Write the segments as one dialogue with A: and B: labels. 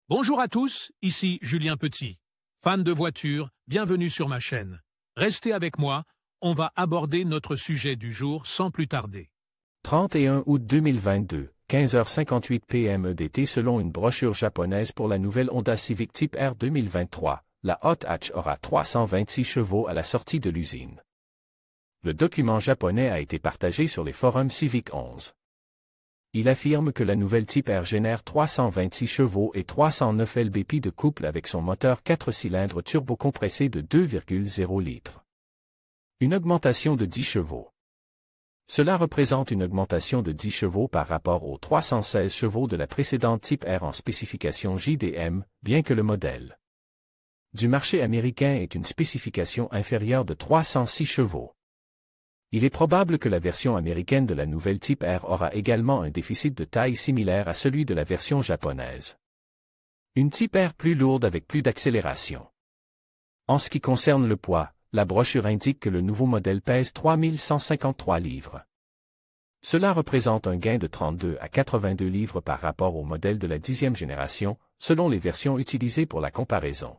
A: Bonjour à tous, ici Julien Petit. Fan de voitures, bienvenue sur ma chaîne. Restez avec moi, on va aborder notre sujet du jour sans plus tarder.
B: 31 août 2022, 15h58 p.m. EDT selon une brochure japonaise pour la nouvelle Honda Civic Type R 2023, la hot hatch aura 326 chevaux à la sortie de l'usine. Le document japonais a été partagé sur les forums Civic 11. Il affirme que la nouvelle Type R génère 326 chevaux et 309 lb-p de couple avec son moteur 4 cylindres turbocompressé de 2,0 litres. Une augmentation de 10 chevaux. Cela représente une augmentation de 10 chevaux par rapport aux 316 chevaux de la précédente Type R en spécification JDM, bien que le modèle du marché américain ait une spécification inférieure de 306 chevaux. Il est probable que la version américaine de la nouvelle Type R aura également un déficit de taille similaire à celui de la version japonaise. Une Type R plus lourde avec plus d'accélération. En ce qui concerne le poids, la brochure indique que le nouveau modèle pèse 3153 livres. Cela représente un gain de 32 à 82 livres par rapport au modèle de la 10e génération, selon les versions utilisées pour la comparaison.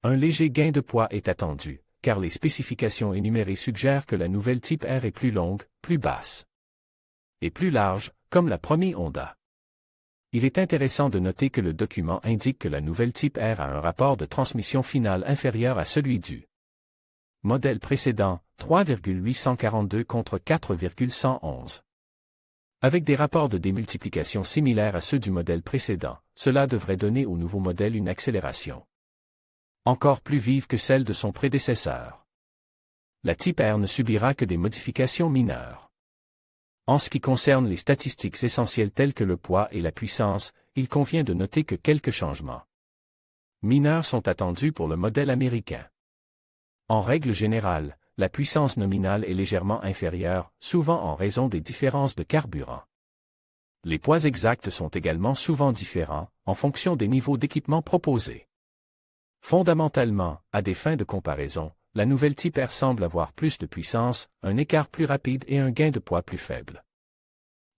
B: Un léger gain de poids est attendu, car les spécifications énumérées suggèrent que la nouvelle Type R est plus longue, plus basse et plus large, comme la première Honda. Il est intéressant de noter que le document indique que la nouvelle Type R a un rapport de transmission final inférieur à celui du modèle précédent, 3,842 contre 4,111. Avec des rapports de démultiplication similaires à ceux du modèle précédent, cela devrait donner au nouveau modèle une accélération encore plus vive que celle de son prédécesseur. La Type R ne subira que des modifications mineures. En ce qui concerne les statistiques essentielles telles que le poids et la puissance, il convient de noter que quelques changements mineurs sont attendus pour le modèle américain. En règle générale, la puissance nominale est légèrement inférieure, souvent en raison des différences de carburant. Les poids exacts sont également souvent différents, en fonction des niveaux d'équipement proposés. Fondamentalement, à des fins de comparaison, la nouvelle Type R semble avoir plus de puissance, un écart plus rapide et un gain de poids plus faible.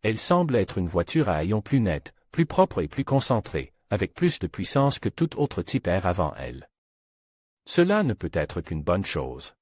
B: Elle semble être une voiture à haillons plus nets, plus propre et plus concentrée, avec plus de puissance que toute autre Type R avant elle. Cela ne peut être qu'une bonne chose.